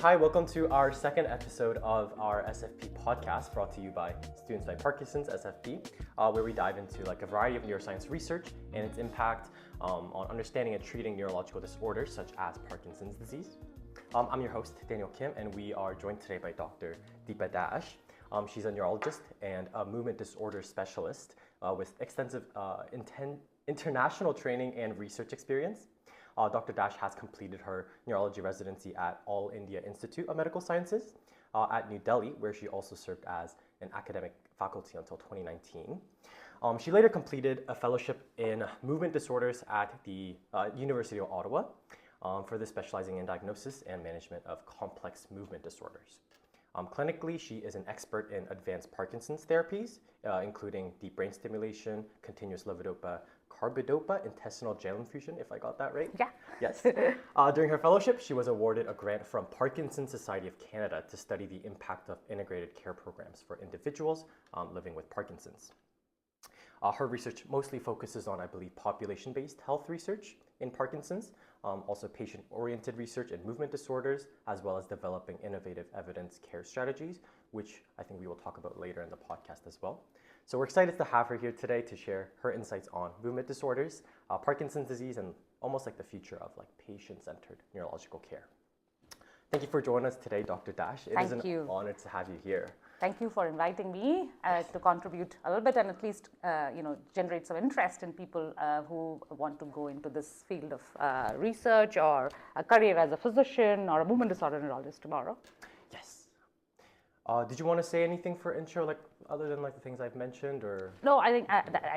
Hi, welcome to our second episode of our SFP podcast brought to you by Students Fight Parkinson's, SFP, where we dive into like a variety of neuroscience research and its impact on understanding and treating neurological disorders such as Parkinson's disease. I'm your host, Daniel Kim, and we are joined today by Dr. Deepa Dash. She's a neurologist and a movement disorder specialist with extensive international training and research experience. Dr. Dash has completed her neurology residency at All India Institute of Medical Sciences at New Delhi, where she also served as an academic faculty until 2019. She later completed a fellowship in movement disorders at the University of Ottawa, further specializing in diagnosis and management of complex movement disorders. Clinically, she is an expert in advanced Parkinson's therapies, including deep brain stimulation, continuous levodopa-carbidopa intestinal gel infusion, if I got that right. Yeah. Yes. During her fellowship, she was awarded a grant from Parkinson's Society of Canada to study the impact of integrated care programs for individuals living with Parkinson's. Her research mostly focuses on, I believe, population-based health research in Parkinson's, also patient-oriented research in movement disorders, as well as developing innovative evidence care strategies, which I think we will talk about later in the podcast as well. So we're excited to have her here today to share her insights on movement disorders, Parkinson's disease, and almost like the future of like patient-centered neurological care. Thank you for joining us today, Dr. Dash. It is an honor to have you here. Thank you for inviting me to contribute a little bit and at least generate some interest in people who want to go into this field of research or a career as a physician or a movement disorder neurologist tomorrow. Yes. Did you want to say anything for intro, like other than like the things I've mentioned, or? No, I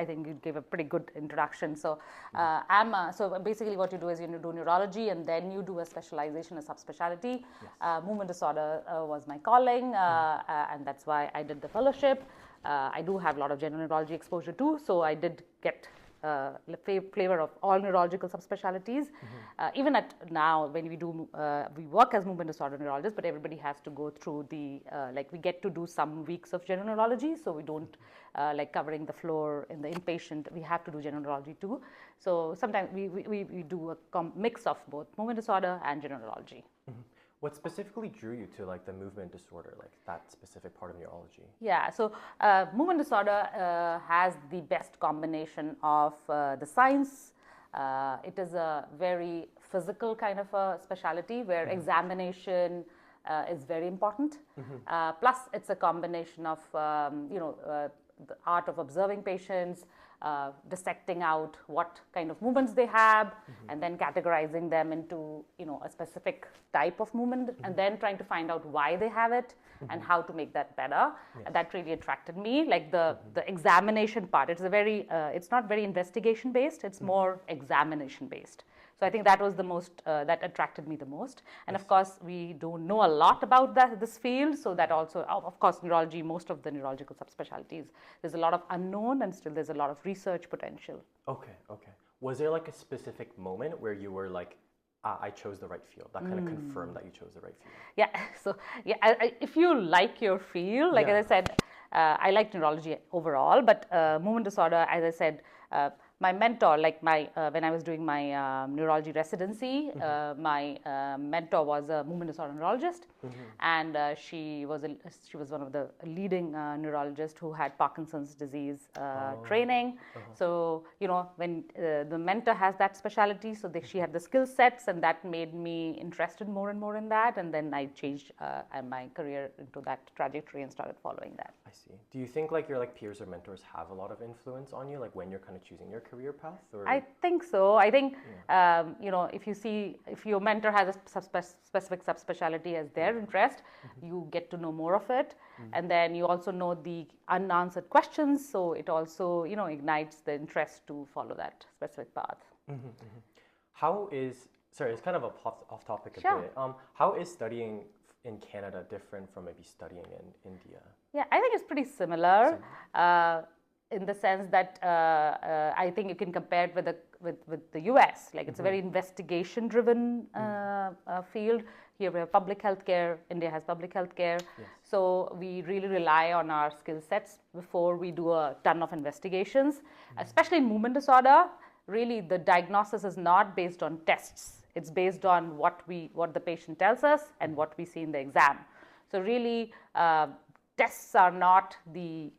think you gave a pretty good introduction. So, so basically, what you do is you do neurology, and then you do a specialization, a subspecialty. Yes. Movement disorder was my calling, and that's why I did the fellowship. I do have a lot of general neurology exposure too, so I did get flavor of all neurological subspecialties. Even at now, when we do, we work as movement disorder neurologists, but everybody has to go through the, we get to do some weeks of general neurology, so we don't like covering the floor in the inpatient, we have to do general neurology too. So sometimes we do a mix of both movement disorder and general neurology. What specifically drew you to like the movement disorder, like that specific part of neurology? Yeah, so movement disorder has the best combination of the science. It is a very physical kind of a specialty where examination is very important. Plus, it's a combination of the art of observing patients, dissecting out what kind of movements they have, and then categorizing them into a specific type of movement, and then trying to find out why they have it and how to make that better. Yes. That really attracted me. Like the examination part, it's a very it's not very investigation based. It's more examination based. So I think that was the most, that attracted me the most. And of course, we don't know a lot about this field. So that also, of course, neurology, most of the neurological subspecialties, there's a lot of unknown and still there's a lot of research potential. Okay. Was there like a specific moment where you were like, I chose the right field, that kind of confirmed that you chose the right field? Yeah, so if you like your field, like as I said, I like neurology overall, but movement disorder, as I said, my mentor, like when I was doing my neurology residency, my mentor was a movement disorder neurologist, and she was one of the leading neurologists who had Parkinson's disease training. So when the mentor has that specialty, so she had the skill sets, and that made me interested more and more in that. And then I changed my career into that trajectory and started following that. I see. Do you think like your peers or mentors have a lot of influence on you, like when you're kind of choosing your career path? Or? I think so. I think if your mentor has a specific subspecialty as their interest, you get to know more of it, and then you also know the unanswered questions. So it also ignites the interest to follow that specific path. How is it's kind of off topic a bit. How is studying in Canada different from maybe studying in India? Yeah, I think it's pretty similar. In the sense that I think you can compare it with the US. Like it's a very investigation-driven field. Here we have public health care. India has public health care. Yes. So we really rely on our skill sets before we do a ton of investigations. Especially in movement disorder, really the diagnosis is not based on tests. It's based on what the patient tells us and what we see in the exam. So really, tests are not the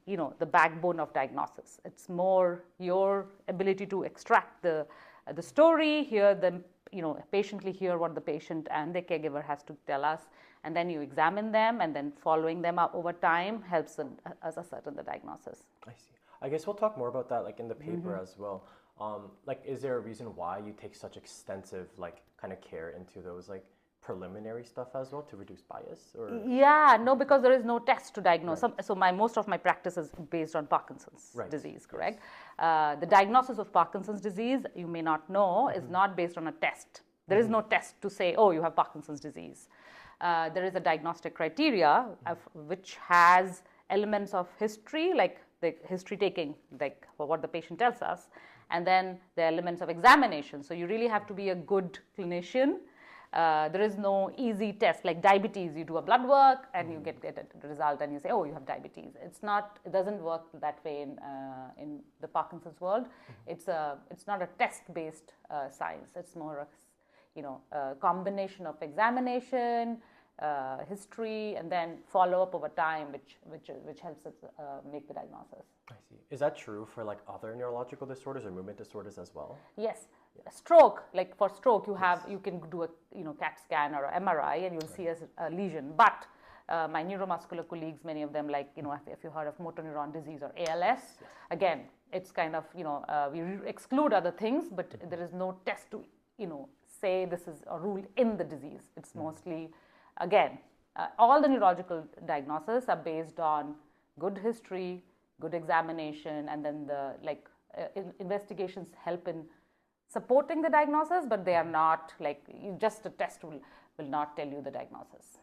backbone of diagnosis. It's more your ability to extract the story, hear them, patiently hear what the patient and the caregiver has to tell us, and then you examine them, and then following them up over time helps us ascertain the diagnosis. I see. I guess we'll talk more about that like in the paper as well. Like, is there a reason why you take such extensive like kind of care into those like preliminary stuff as well to reduce bias? Or Yeah, no, because there is no test to diagnose. Right. So most of my practice is based on Parkinson's disease, correct? Yes. The diagnosis of Parkinson's disease, you may not know, is not based on a test. There is no test to say, oh, you have Parkinson's disease. There is a diagnostic criteria which has elements of history, like the history taking, like what the patient tells us, and then the elements of examination. So you really have to be a good clinician. There is no easy test like diabetes. You do a blood work and you get a result and you say, oh, you have diabetes. It doesn't work that way in the Parkinson's world. It's not a test-based science. It's more a combination of examination, history, and then follow up over time, which helps us make the diagnosis. I see. Is that true for like other neurological disorders or movement disorders as well? Yes. Stroke, like for stroke, you can do a CAT scan or an MRI and you'll see a lesion. But my neuromuscular colleagues, many of them, like if you heard of motor neuron disease or ALS, again, it's kind of we exclude other things, but there is no test to say this is a rule in the disease. It's mostly, again, all the neurological diagnoses are based on good history, good examination, and then the investigations help in supporting the diagnosis, but they are not like just a test will not tell you the diagnosis.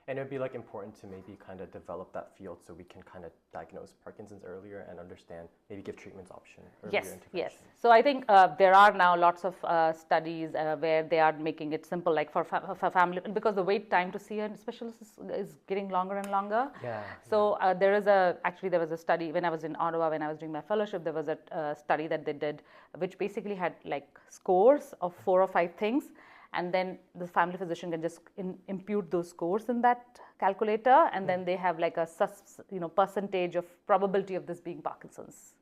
And it would be like important to maybe kind of develop that field so we can kind of diagnose Parkinson's earlier and understand, maybe give treatments option earlier. Yes. So I think there are now lots of studies where they are making it simple, like for family, because the wait time to see a specialist is getting longer and longer. Yeah. So there was a study when I was in Ottawa, when I was doing my fellowship. There was a study that they did, which basically had like scores of 4 or 5 things. And then the family physician can just impute those scores in that calculator, and then they have like a percentage of probability of this being Parkinson's.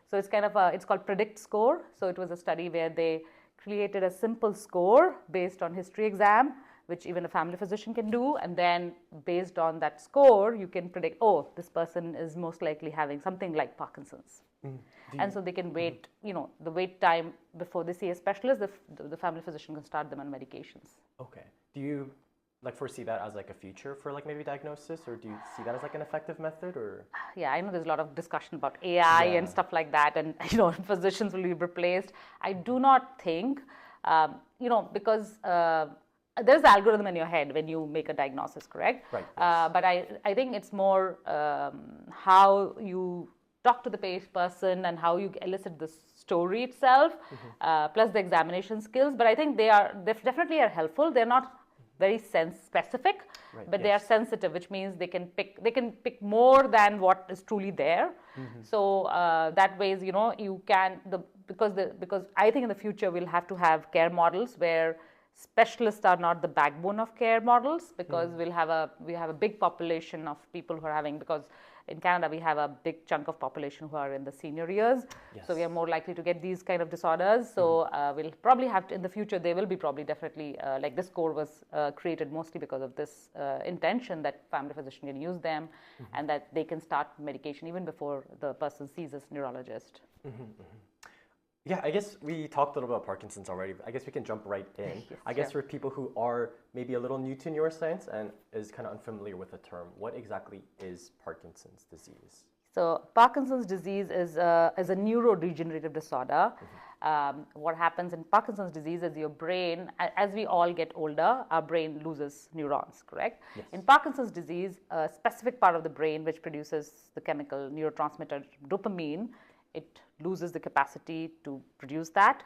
So it's kind of it's called predict score. So it was a study where they created a simple score based on history exam, which even a family physician can do, and then based on that score, you can predict, oh, this person is most likely having something like Parkinson's. And so they can wait, the wait time before they see a specialist, the family physician can start them on medications. Okay. Do you foresee that as like a future for like maybe diagnosis, or do you see that as like an effective method, or? Yeah, I know there's a lot of discussion about AI and stuff like that, and physicians will be replaced. I do not think, because there's the algorithm in your head when you make a diagnosis, correct? Right. Yes. But I think it's more how you talk to the person and how you elicit the story itself, plus the examination skills. But I think they definitely are helpful. They're not very specific, but they are sensitive, which means they can pick more than what is truly there. So that ways, you can because I think in the future we'll have to have care models where specialists are not the backbone of care models, because we have a big population of people who are having, because in Canada we have a big chunk of population who are in the senior years, so we are more likely to get these kind of disorders. So we'll probably have to, in the future, they will be probably definitely, like this score was created mostly because of this intention that family physician can use them and that they can start medication even before the person sees a neurologist. Yeah, I guess we talked a little about Parkinson's already. I guess we can jump right in. I guess for people who are maybe a little new to neuroscience and is kind of unfamiliar with the term, what exactly is Parkinson's disease? So Parkinson's disease is a neurodegenerative disorder. What happens in Parkinson's disease is your brain, as we all get older, our brain loses neurons, correct? Yes. In Parkinson's disease, a specific part of the brain which produces the chemical neurotransmitter dopamine, it loses the capacity to produce that.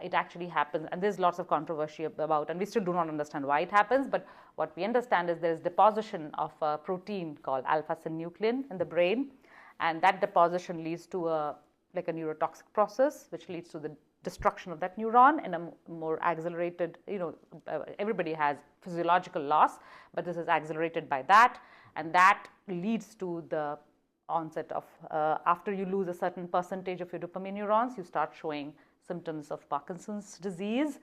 It actually happens, and there's lots of controversy about, and we still do not understand why it happens, but what we understand is there's deposition of a protein called alpha-synuclein in the brain, and that deposition leads to a neurotoxic process, which leads to the destruction of that neuron in a more accelerated, everybody has physiological loss, but this is accelerated by that, and that leads to the onset of, after you lose a certain percentage of your dopamine neurons, you start showing symptoms of Parkinson's disease.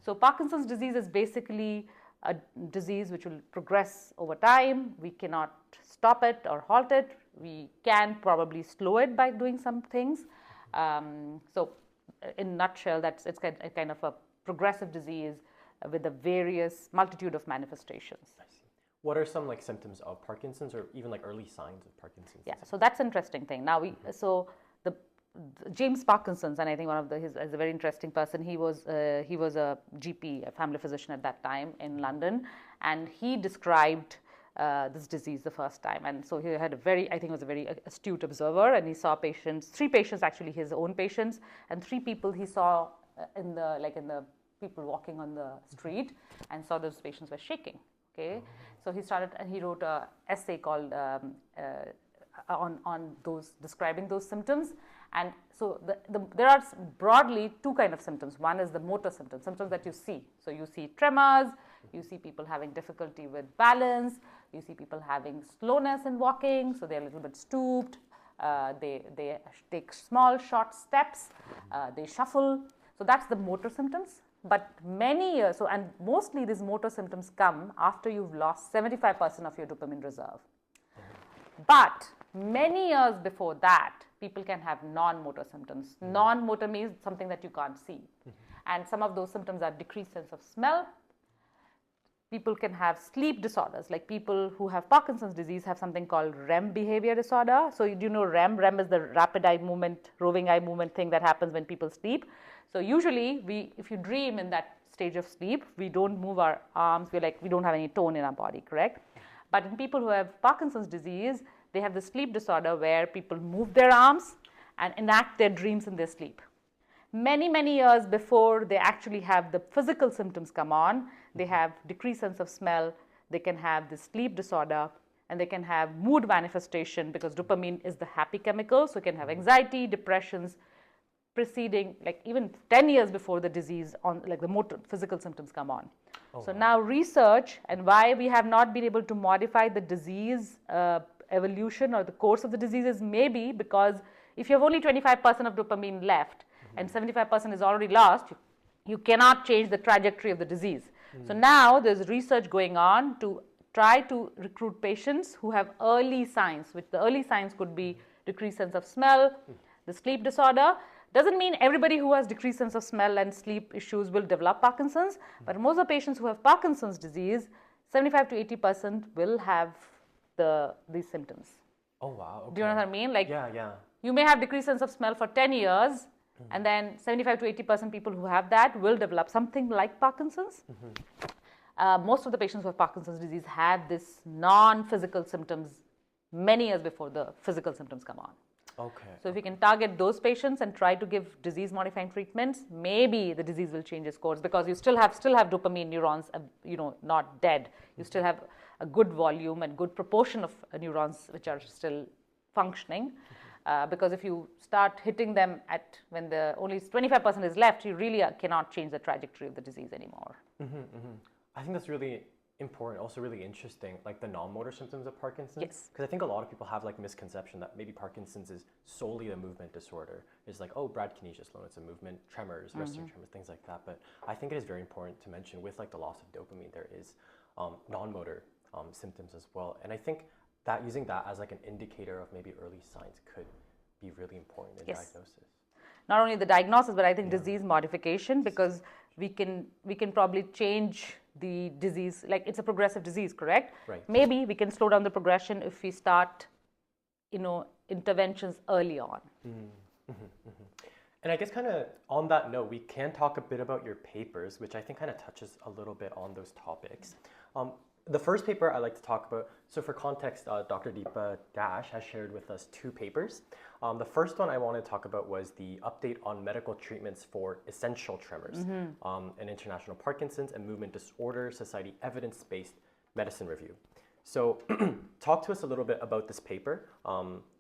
So Parkinson's disease is basically a disease which will progress over time. We cannot stop it or halt it. We can probably slow it by doing some things. So in a nutshell, it's kind of a progressive disease with a various multitude of manifestations. I see. What are some like symptoms of Parkinson's, or even like early signs of Parkinson's? Yeah, so that's interesting thing. Now the James Parkinson's, and I think he's a very interesting person. He was a GP, a family physician at that time in London, and he described this disease the first time. And so he had I think was a very astute observer, and he saw patients, 3 patients actually, his own patients, and 3 people he saw in the people walking on the street, and saw those patients were shaking. Okay, so he started, and he wrote an essay called on those, describing those symptoms. And so there are broadly 2 kinds of symptoms. One is the motor symptoms that you see. So you see tremors, you see people having difficulty with balance, you see people having slowness in walking, so they're a little bit stooped, they take small short steps, they shuffle. So that's the motor symptoms. But many years, and mostly these motor symptoms come after you've lost 75% of your dopamine reserve. But many years before that, people can have non-motor symptoms. Non-motor means something that you can't see. And some of those symptoms are decreased sense of smell. People can have sleep disorders, like people who have Parkinson's disease have something called REM behavior disorder. So you do know REM? REM is the rapid eye movement, roving eye movement thing that happens when people sleep. So usually, if you dream in that stage of sleep, we don't move our arms, we don't have any tone in our body, correct? But in people who have Parkinson's disease, they have the sleep disorder where people move their arms and enact their dreams in their sleep. Many, many years before they actually have the physical symptoms come on, they have decreased sense of smell, they can have the sleep disorder, and they can have mood manifestation, because dopamine is the happy chemical, so you can have anxiety, depressions, preceding, like even 10 years before the disease, on like the motor physical symptoms come on. So now research, and why we have not been able to modify the disease evolution or the course of the disease is maybe because if you have only 25% of dopamine left and 75% is already lost, you cannot change the trajectory of the disease. So now there's research going on to try to recruit patients who have early signs, which the early signs could be decreased sense of smell, the sleep disorder. Doesn't mean everybody who has decreased sense of smell and sleep issues will develop Parkinson's, but most of the patients who have Parkinson's disease, 75 to 80% will have these symptoms. Oh wow! Okay. Do you know what I mean? Like, yeah. You may have decreased sense of smell for 10 years, and then 75 to 80% people who have that will develop something like Parkinson's. Most of the patients who have Parkinson's disease have this non-physical symptoms many years before the physical symptoms come on. Okay. So if you can target those patients and try to give disease-modifying treatments, maybe the disease will change its course, because you still have dopamine neurons, not dead. You still have a good volume and good proportion of neurons which are still functioning. Because if you start hitting them when the only 25% is left, you really cannot change the trajectory of the disease anymore. I think that's really important, also really interesting, like the non-motor symptoms of Parkinson's. Yes. Because I think a lot of people have like misconception that maybe Parkinson's is solely a movement disorder. It's like, oh, bradykinesia slowness, a movement, tremors, resting tremors, things like that. But I think it is very important to mention, with like the loss of dopamine, there is non-motor symptoms as well. And I think that using that as like an indicator of maybe early signs could be really important in diagnosis. Not only the diagnosis, but I think disease modification, because we can probably change the disease. Like, it's a progressive disease, correct? Right. Maybe we can slow down the progression if we start, interventions early on. And I guess kind of on that note, we can talk a bit about your papers, which I think kind of touches a little bit on those topics. The first paper I like to talk about, so for context, Dr. Deepa Dash has shared with us 2 papers. The first one I want to talk about was the update on medical treatments for essential tremors, an International Parkinson's and Movement Disorder Society evidence-based medicine review. So talk to us a little bit about this paper,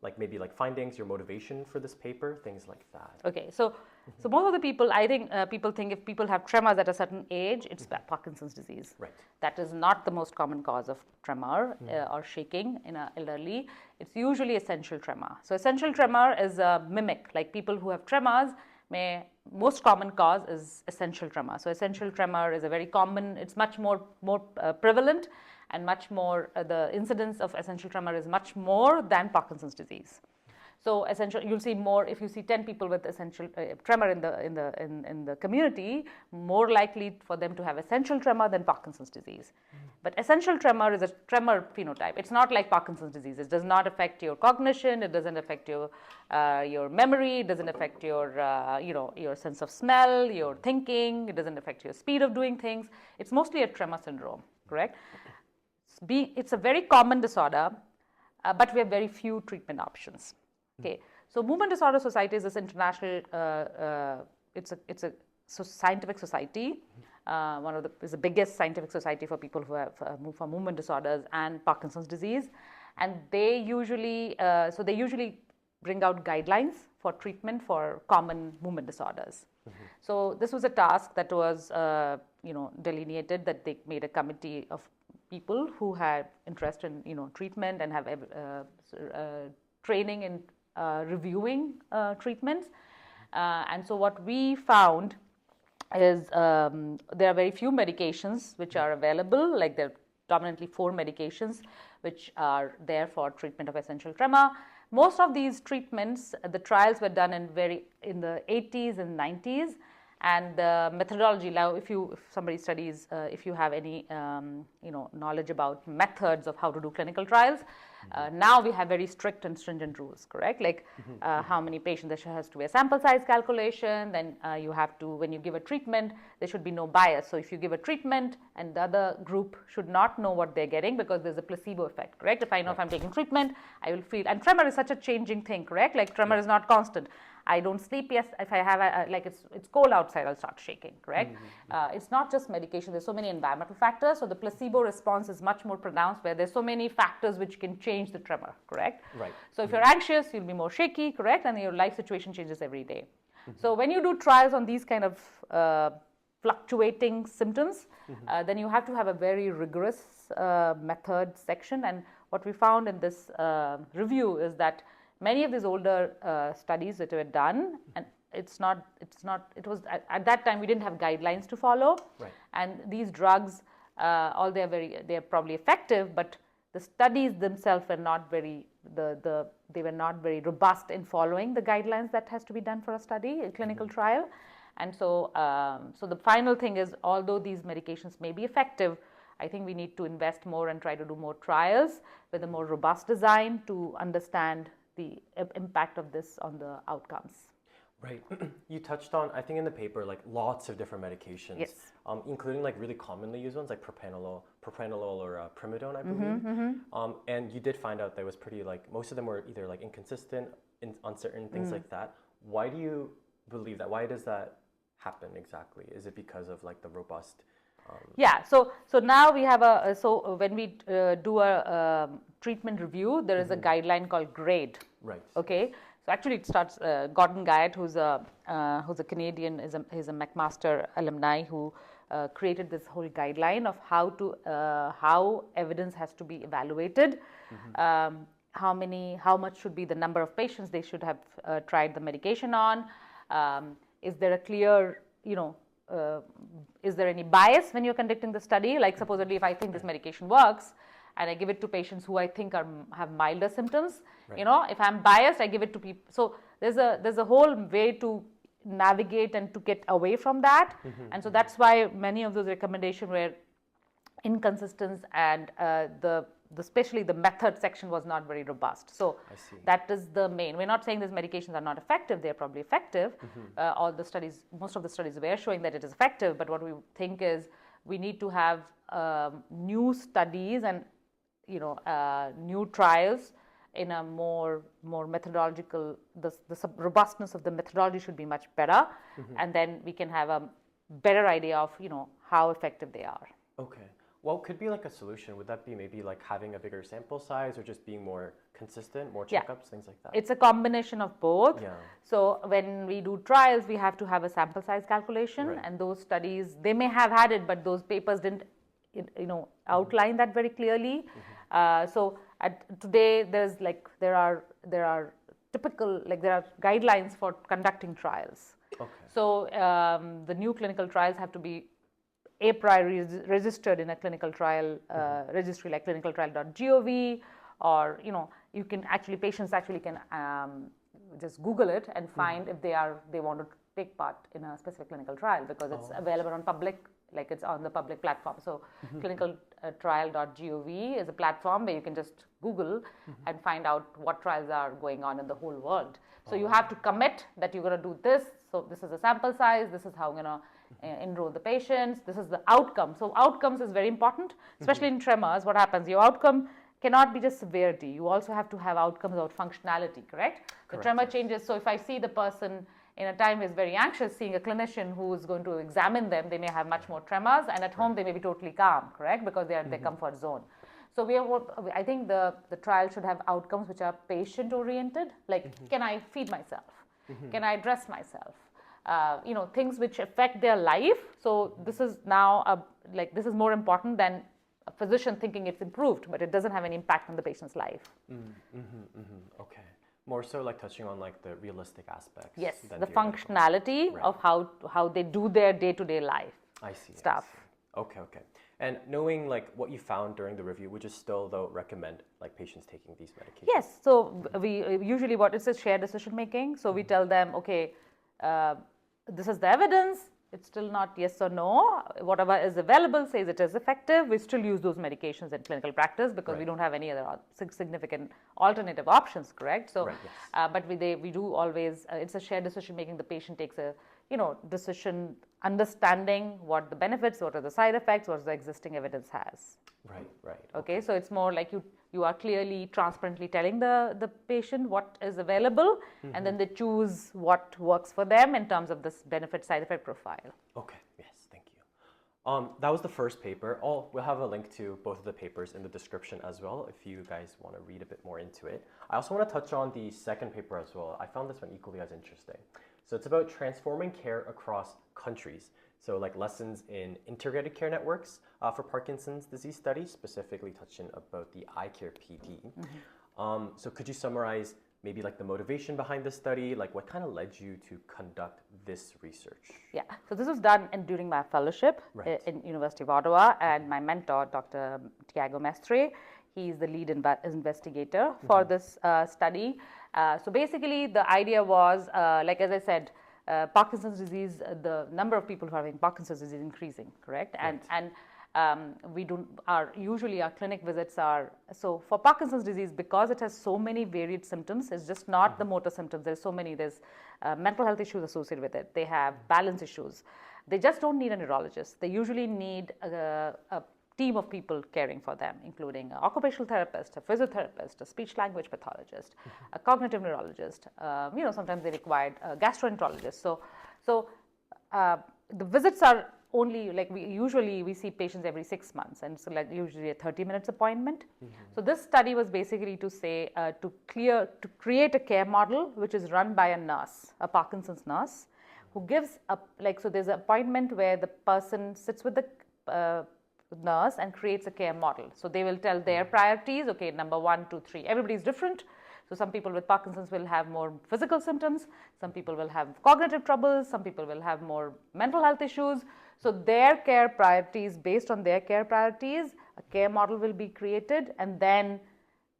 like maybe like findings, your motivation for this paper, things like that. Okay, so So most of the people, I think people think if people have tremors at a certain age, it's Parkinson's disease. Right. That is not the most common cause of tremor or shaking in an elderly. It's usually essential tremor. So essential tremor is a mimic, like people who have tremors most common cause is essential tremor. So essential tremor is a very common, it's much more prevalent and much more, the incidence of essential tremor is much more than Parkinson's disease. So essential, you'll see more if you see 10 people with essential tremor in the community, more likely for them to have essential tremor than Parkinson's disease. But essential tremor is a tremor phenotype. It's not like Parkinson's disease. It does not affect your cognition. It doesn't affect your memory. It doesn't affect your your sense of smell, your thinking. It doesn't affect your speed of doing things. It's mostly a tremor syndrome, correct? It's a very common disorder, but we have very few treatment options. Okay, so Movement Disorder Society is this international. It's a scientific society. Is the biggest scientific society for people who have for movement disorders and Parkinson's disease, and they usually bring out guidelines for treatment for common movement disorders. So this was a task that was delineated, that they made a committee of people who had interest in treatment and have training in reviewing treatments. And so what we found is there are very few medications which are available, like there are dominantly 4 medications which are there for treatment of essential tremor. Most of these treatments, the trials were done in the 80s and 90s, and the methodology. Now, if somebody studies, if you have any knowledge about methods of how to do clinical trials, now we have very strict and stringent rules, correct? Like how many patients, there has to be a sample size calculation. Then you have to, when you give a treatment, there should be no bias. So if you give a treatment and the other group should not know what they're getting, because there's a placebo effect, correct? If I know if I'm taking treatment, I will feel, and tremor is such a changing thing, correct? Like tremor is not constant. I don't sleep, yes, if I have it's cold outside, I'll start shaking, correct? It's not just medication, there's so many environmental factors, so the placebo response is much more pronounced, where there's so many factors which can change the tremor, correct? Right. So if you're anxious, you'll be more shaky, correct? And your life situation changes every day. So when you do trials on these kind of fluctuating symptoms, then you have to have a very rigorous method section. And what we found in this review is that many of these older studies that were done, and it was at that time we didn't have guidelines to follow. Right. And these drugs, they're probably effective, but the studies themselves were not very, they were not very robust in following the guidelines that has to be done for a study, a clinical trial. And so, so the final thing is, although these medications may be effective, I think we need to invest more and try to do more trials with a more robust design to understand the impact of this on the outcomes. Right. You touched on, I think in the paper, like lots of different medications, Yes. Including like really commonly used ones like propranolol or primidone, I believe. And you did find out there was pretty, like, most of them were either like inconsistent on certain things like that. Why do you believe that? Why does that happen exactly? Is it because of like the robust? Yeah, so now we have when we do a treatment review, there is a guideline called GRADE. Right. Okay, so actually it starts, Gordon Guyatt, who's a Canadian, he's a McMaster alumni who created this whole guideline of how evidence has to be evaluated, how much should be the number of patients they should have tried the medication on, is there a clear, is there any bias when you're conducting the study? Like supposedly if I think this medication works and I give it to patients who I think have milder symptoms, if I'm biased, I give it to people. So there's a whole way to navigate and to get away from that. And so that's why many of those recommendations were inconsistent, and especially the method section was not very robust. So that is the main. We're not saying these medications are not effective. They're probably effective. Most of the studies were showing that it is effective. But what we think is we need to have new studies and new trials in a more methodological. The robustness of the methodology should be much better, and then we can have a better idea of how effective they are. Okay. What could be like a solution? Would that be maybe like having a bigger sample size or just being more consistent, more Yeah. checkups, things like that? It's a combination of both. Yeah. So when we do trials, we have to have a sample size calculation, Right. and those studies, they may have had it, but those papers didn't, outline that very clearly. So today, there are typical, like there are guidelines for conducting trials. Okay. So the new clinical trials have to be a priori registered in a clinical trial registry like clinicaltrial.gov, or you can actually, patients actually can just Google it and find if they want to take part in a specific clinical trial, because it's available on public, like it's on the public platform. So clinicaltrial.gov is a platform where you can just Google and find out what trials are going on in the whole world. So you have to commit that you're going to do this. So this is the sample size, this is how I'm going to enroll the patients, this is the outcome. So outcomes is very important, especially in tremors. What happens, your outcome cannot be just severity, you also have to have outcomes about functionality, correct? The tremor changes. So if I see the person in a time is very anxious, seeing a clinician who is going to examine them, they may have much more tremors, and at home they may be totally calm, correct? Because they are in their comfort zone. So I think the trial should have outcomes which are patient oriented, like can I feed myself? Can I dress myself? Things which affect their life. So this is now this is more important than a physician thinking it's improved, but it doesn't have any impact on the patient's life. Okay. More so like touching on like the realistic aspects. Yes, the functionality of how they do their day-to-day life. I see. Stuff. Okay. And knowing like what you found during the review, would you still though recommend like patients taking these medications? Yes. So we usually it's a shared decision making. So we tell them, okay, this is the evidence. It's still not yes or no. Whatever is available says it is effective. We still use those medications in clinical practice because we don't have any other significant alternative options, correct? So, but we do always, it's a shared decision making. The patient takes a, decision understanding what the benefits, what are the side effects, what the existing evidence has. Right. Okay, so it's more like you are clearly, transparently telling the patient what is available, and then they choose what works for them in terms of this benefit side effect profile. Okay, yes, thank you. That was the first paper. We'll have a link to both of the papers in the description as well if you guys want to read a bit more into it. I also want to touch on the second paper as well. I found this one equally as interesting. So it's about transforming care across countries. So like lessons in integrated care networks for Parkinson's disease studies, specifically touching about the iCare PD. So could you summarize maybe like the motivation behind this study, like what kind of led you to conduct this research? Yeah, so this was done during my fellowship in University of Ottawa, and my mentor, Dr. Tiago Mestre, he's the lead investigator for this study. So basically the idea was, like as I said, Parkinson's disease, the number of people who are having Parkinson's disease is increasing, correct? And usually our clinic visits are, so for Parkinson's disease, because it has so many varied symptoms, it's just not the motor symptoms, there's mental health issues associated with it, they have balance issues. They just don't need a neurologist. They usually need a team of people caring for them, including an occupational therapist, a physiotherapist, a speech language pathologist, a cognitive neurologist. Sometimes they require a gastroenterologist. So the visits are only like we see patients every 6 months, and so like usually a 30 minutes appointment. So this study was basically to say to create a care model which is run by a nurse, a Parkinson's nurse, who gives so there's an appointment where the person sits with the nurse and creates a care model. So they will tell their priorities, okay, number 1, 2, 3. Everybody's different. So some people with Parkinson's will have more physical symptoms, some people will have cognitive troubles, some people will have more mental health issues. So their care priorities, based on their care priorities, a care model will be created, and then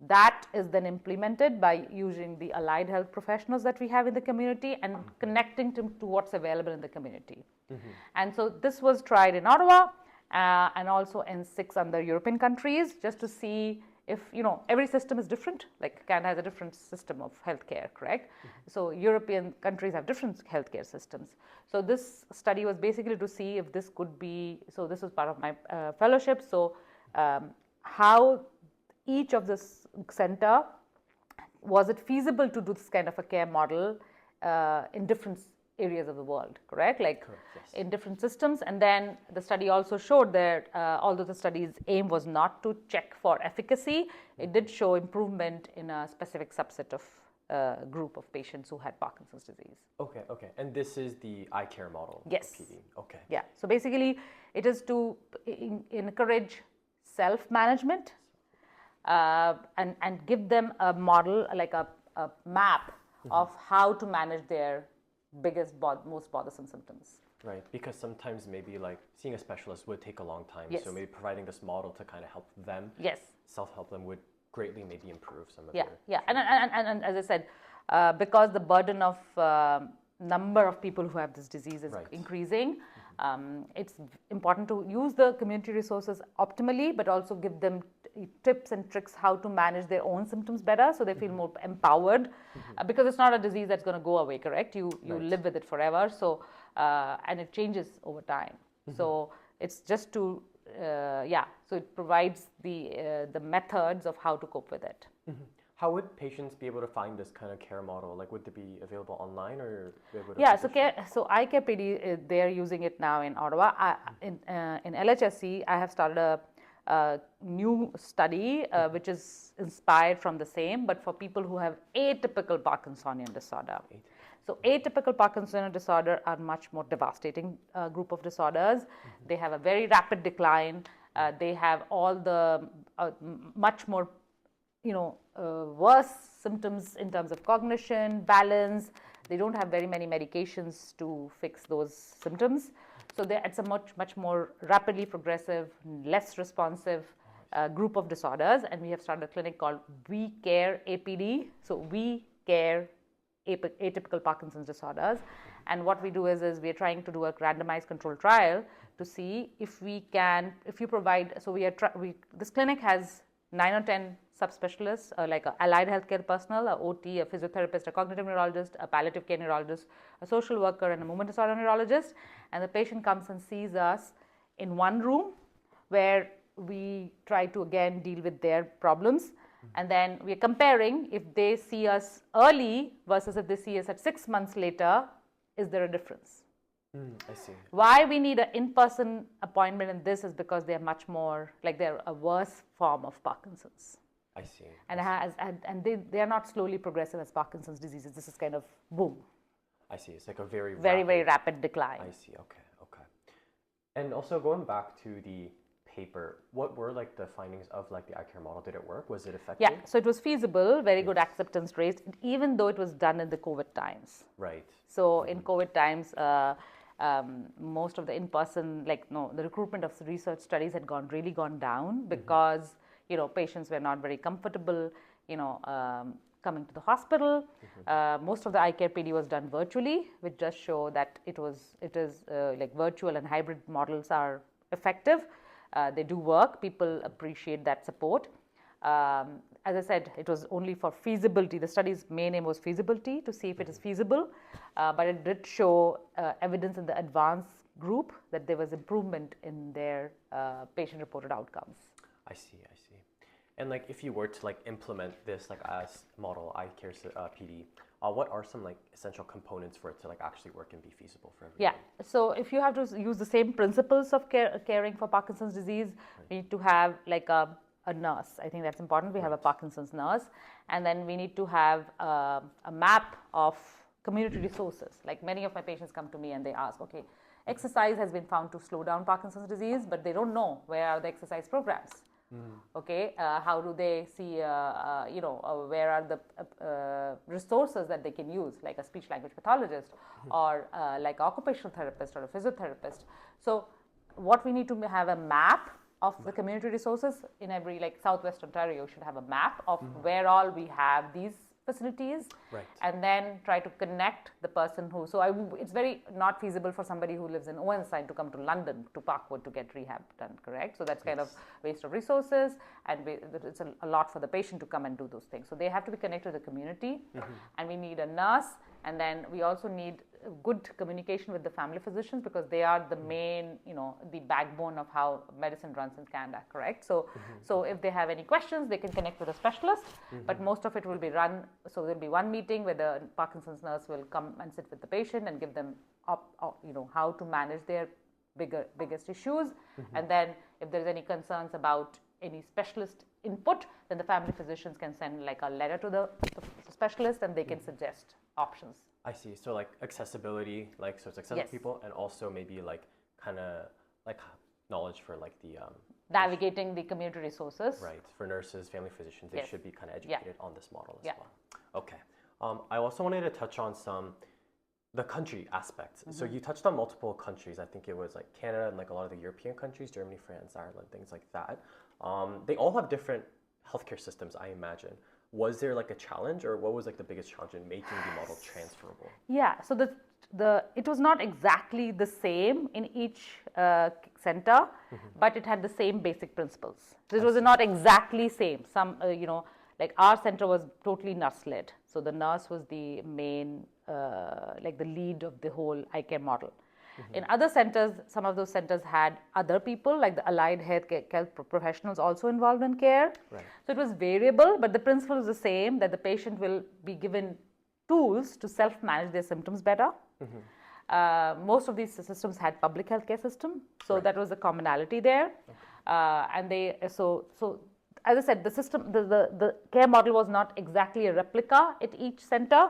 that is then implemented by using the allied health professionals that we have in the community and connecting to what's available in the community. And so this was tried in Ottawa and also in 6 other European countries, just to see if, every system is different, like Canada has a different system of healthcare, correct? So European countries have different healthcare systems. So this study was basically to see if this could be, so this was part of my fellowship, so how each of this center, was it feasible to do this kind of a care model in different areas of the world, correct? Like Correct, yes. in different systems. And then the study also showed that although the study's aim was not to check for efficacy, it did show improvement in a specific subset of group of patients who had Parkinson's disease. Okay, okay. And this is the eye care model Yes. of PD. Okay. Yeah. So basically, it is to encourage self-management and give them a model, like a map of how to manage their biggest, most bothersome symptoms. Right, because sometimes maybe like seeing a specialist would take a long time. Yes. So maybe providing this model to kind of help them, Yes. self-help them, would greatly maybe improve some of Yeah, their... yeah. And as I said, because the burden of number of people who have this disease is Right. increasing, it's important to use the community resources optimally, but also give them tips and tricks how to manage their own symptoms better, so they feel more empowered, because it's not a disease that's going to go away, correct? You Right. live with it forever, so and it changes over time. So it's just to so it provides the methods of how to cope with it. How would patients be able to find this kind of care model? Like, would it be available online or be able to... Yeah, so eye care PD, they're using it now in Ottawa. In LHSC, I have started a new study which is inspired from the same, but for people who have atypical Parkinsonian disorder. So atypical Parkinsonian disorder are much more devastating group of disorders. They have a very rapid decline. They have all the much more, worse symptoms in terms of cognition, balance. They don't have very many medications to fix those symptoms. So it's a much more rapidly progressive, less responsive group of disorders. And we have started a clinic called We Care APD. So We Care Atypical Parkinson's disorders. And what we do is we're trying to do a randomized control trial to see if you provide, so this clinic has 9 or 10 subspecialists, like an allied healthcare personnel, a OT, a physiotherapist, a cognitive neurologist, a palliative care neurologist, a social worker, and a movement disorder neurologist. And the patient comes and sees us in one room where we try to again deal with their problems. And then we're comparing if they see us early versus if they see us at 6 months later, is there a difference? I see. Why we need an in-person appointment in this is because they're much more, like they're a worse form of Parkinson's. I see. And they are not slowly progressive as Parkinson's diseases. This is kind of boom. I see. It's like a very rapid decline. I see. Okay. And also going back to the paper, what were like the findings of like the eye care model? Did it work? Was it effective? Yeah, so it was feasible, very good acceptance rates, even though it was done in the COVID times. Right. So in COVID times, most of the in-person, the recruitment of research studies had really gone down because, patients were not very comfortable, coming to the hospital. Most of the eye care PD was done virtually, which does show that it is like virtual and hybrid models are effective. They do work. People appreciate that support. As I said, it was only for feasibility. The study's main aim was feasibility, to see if it is feasible. But it did show evidence in the advanced group that there was improvement in their patient-reported outcomes. I see. And like, if you were to like implement this like as model eye care PD, what are some like essential components for it to like actually work and be feasible for everyone? Yeah. So if you have to use the same principles of caring for Parkinson's disease, we need to have like a nurse. I think that's important. We have a Parkinson's nurse, and then we need to have a map of community resources. Like many of my patients come to me and they ask, okay, exercise has been found to slow down Parkinson's disease, but they don't know where are the exercise programs. Okay, how do they see, where are the resources that they can use, like a speech language pathologist or like an occupational therapist or a physiotherapist. So what we need to have a map of the community resources in every, like Southwest Ontario should have a map of where all we have these facilities, and then try to connect the person who, it's very not feasible for somebody who lives in Owenside to come to London, to Parkwood to get rehab done, correct? So that's kind of waste of resources, and it's a lot for the patient to come and do those things. So they have to be connected to the community, and we need a nurse, and then we also need good communication with the family physicians, because they are the main, the backbone of how medicine runs in Canada, correct? So, so if they have any questions, they can connect with a specialist, but most of it will be run, so there'll be one meeting where the Parkinson's nurse will come and sit with the patient and give them how to manage their biggest issues, and then if there's any concerns about any specialist input, then the family physicians can send like a letter to the specialist, and they can suggest options. I see. So like accessibility, like so it's accessible to people, and also maybe like kind of like knowledge for like the navigating the community resources. Right. For nurses, family physicians, they should be kind of educated on this model as well. Okay. I also wanted to touch on the country aspect. So you touched on multiple countries. I think it was like Canada and like a lot of the European countries, Germany, France, Ireland, things like that. They all have different healthcare systems, I imagine. Was there like a challenge, or what was like the biggest challenge in making the model transferable? Yeah, so it was not exactly the same in each center, but it had the same basic principles. This was not exactly same. Some, like our center was totally nurse-led. So the nurse was the main, like the lead of the whole eye care model. In other centers, some of those centers had other people, like the allied health professionals also involved in care. Right. So it was variable, but the principle is the same, that the patient will be given tools to self-manage their symptoms better. Most of these systems had public health care system, so that was the commonality there. And so as I said, the system, the care model was not exactly a replica at each center.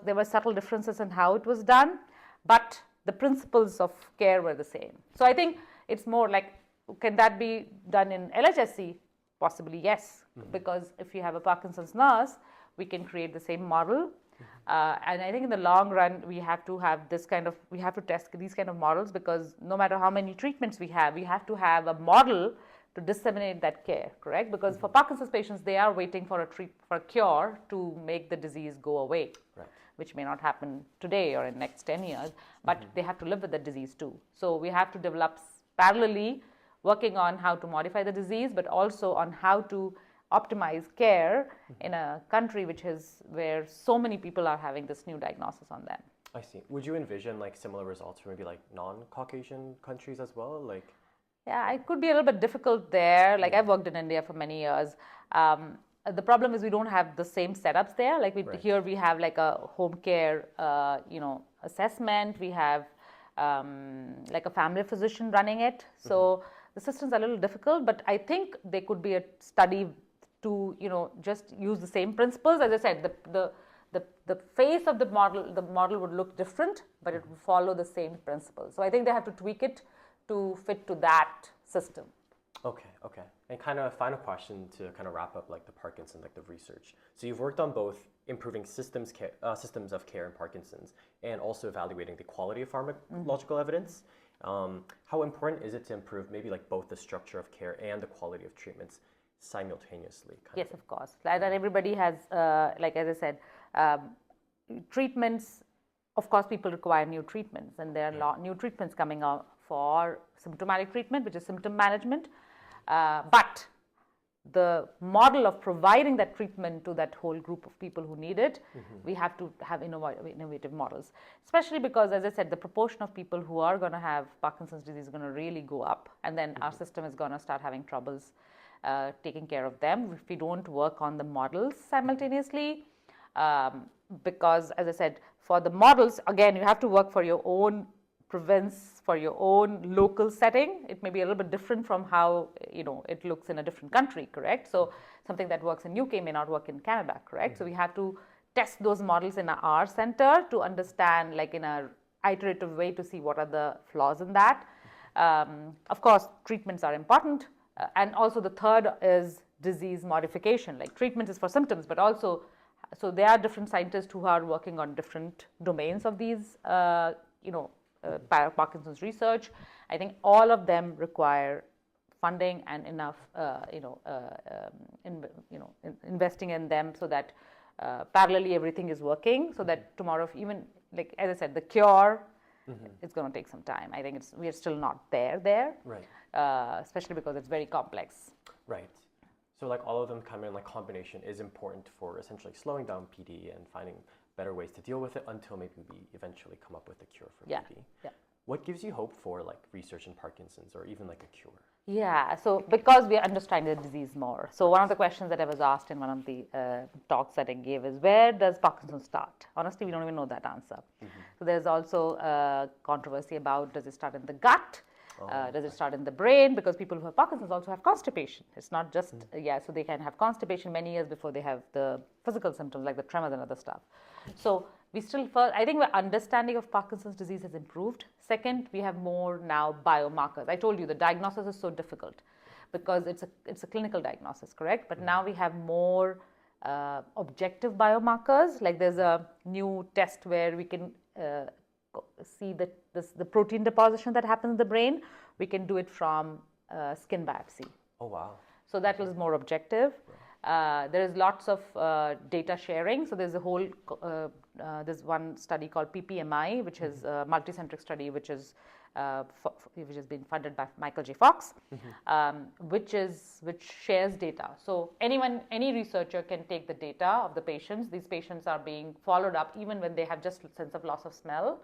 There were subtle differences in how it was done, but the principles of care were the same. So I think it's more like, can that be done in LHSC? Possibly yes, because if you have a Parkinson's nurse, we can create the same model. And I think in the long run, we have to test these kind of models, because no matter how many treatments we have to have a model to disseminate that care, correct? Because for Parkinson's patients, they are waiting for a cure to make the disease go away. Right. Which may not happen today or in next 10 years, but they have to live with the disease too. So we have to develop parallelly, working on how to modify the disease, but also on how to optimize care in a country where so many people are having this new diagnosis on them. I see. Would you envision like similar results for maybe like non-Caucasian countries as well? Like, yeah, it could be a little bit difficult there. Like I've worked in India for many years. The problem is we don't have the same setups there. Like here we have like a home care, assessment. We have like a family physician running it. So the system's a little difficult, but I think there could be a study to, just use the same principles. As I said, the face of the model would look different, but it would follow the same principles. So I think they have to tweak it to fit to that system. Okay. And kind of a final question to kind of wrap up like the Parkinson, like the research. So you've worked on both improving systems of care in Parkinson's and also evaluating the quality of pharmacological evidence. How important is it to improve maybe like both the structure of care and the quality of treatments simultaneously? Yes, of course. Like that everybody has, like as I said, treatments. Of course, people require new treatments, and there are new treatments coming out for symptomatic treatment, which is symptom management. But the model of providing that treatment to that whole group of people who need it, we have to have innovative models, especially because, as I said, the proportion of people who are going to have Parkinson's disease is going to really go up, and then our system is going to start having troubles taking care of them if we don't work on the models simultaneously. Because, as I said, for the models, again, you have to work for your own province, for your own local setting. It may be a little bit different from how it looks in a different country, correct? So something that works in UK may not work in Canada, correct? So we have to test those models in our center to understand, like in a iterative way, to see what are the flaws in that. Of course, treatments are important, and also the third is disease modification. Like treatment is for symptoms, but also, so there are different scientists who are working on different domains of these, Parkinson's research. I think all of them require funding and enough, investing in them, so that parallelly everything is working, so that tomorrow, even like as I said, the cure, it's going to take some time. I think we are still not there, right? Especially because it's very complex. Right. So like all of them come in like combination is important for essentially slowing down PD and finding better ways to deal with it until maybe we eventually come up with a cure for Yeah. PD. Yeah. What gives you hope for like research in Parkinson's or even like a cure? Yeah, so because we are understanding the disease more. So one of the questions that I was asked in one of the talks that I gave is, where does Parkinson's start? Honestly, we don't even know that answer. So there's also controversy about, does it start in the gut? Does it start in the brain? Because people who have Parkinson's also have constipation. It's not just, so they can have constipation many years before they have the physical symptoms like the tremors and other stuff. So we still, I think our understanding of Parkinson's disease has improved. Second, we have more now biomarkers. I told you the diagnosis is so difficult because it's a clinical diagnosis, correct? But now we have more objective biomarkers. Like there's a new test where we can see the protein deposition that happens in the brain. We can do it from skin biopsy. Oh, wow. So that is more objective. There is lots of data sharing. So there's a whole, there's one study called PPMI, which is a multicentric study, which has been funded by Michael J. Fox, which shares data. So any researcher can take the data of the patients. These patients are being followed up even when they have just a sense of loss of smell.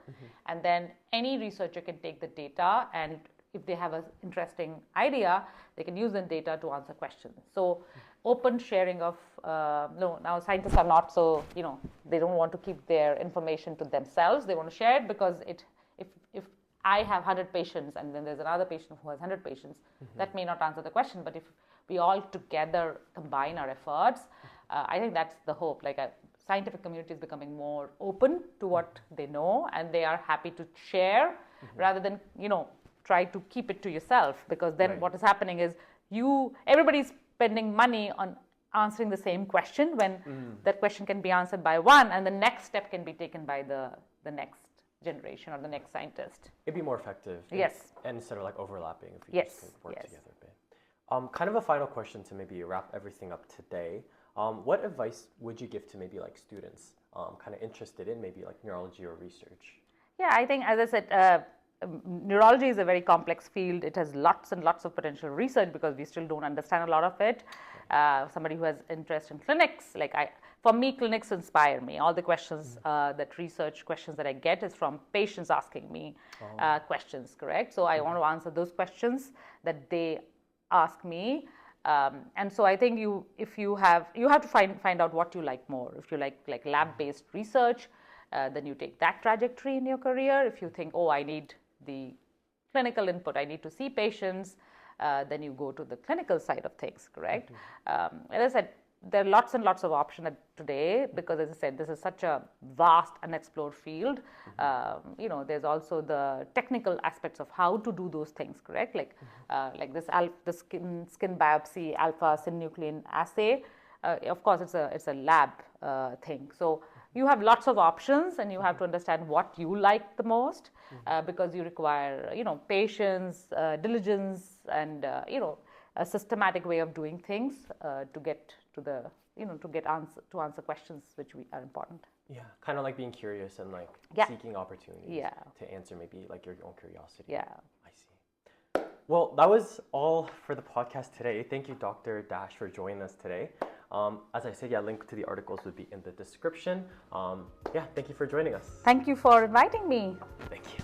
And then any researcher can take the data, and if they have an interesting idea, they can use the data to answer questions. So open sharing of, now scientists are not so, they don't want to keep their information to themselves. They want to share it because if I have 100 patients and then there's another patient who has 100 patients, that may not answer the question. But if we all together combine our efforts, I think that's the hope. Like a scientific community is becoming more open to what they know, and they are happy to share rather than, try to keep it to yourself, because then what is happening is everybody's spending money on answering the same question when that question can be answered by one, and the next step can be taken by the next generation or the next scientist. It'd be more effective. Yes. And instead of like overlapping, if we just work together a bit. Kind of a final question to maybe wrap everything up today. What advice would you give to maybe like students kind of interested in maybe like neurology or research? Yeah, I think, as I said, neurology is a very complex field. It has lots and lots of potential research because we still don't understand a lot of it. Somebody who has interest in clinics, for me, clinics inspire me. All the questions, research questions that I get is from patients asking me questions, correct? So I want to answer those questions that they ask me. And so I think you have to find out what you like more. If you like lab-based research, then you take that trajectory in your career. If you think, I need the clinical input, I need to see patients, then you go to the clinical side of things, correct? As I said, there are lots and lots of options today because, as I said, this is such a vast, unexplored field. There's also the technical aspects of how to do those things, correct? Like the skin biopsy alpha-synuclein assay. Of course, it's a lab thing. So you have lots of options, and you have to understand what you like the most, because you require, patience, diligence, and a systematic way of doing things to get to the, to answer questions which are important. Yeah, kind of like being curious and seeking opportunities to answer maybe like your own curiosity. Yeah, I see. Well, that was all for the podcast today. Thank you, Dr. Dash, for joining us today. As I said, link to the articles would be in the description. Thank you for joining us. Thank you for inviting me. Thank you.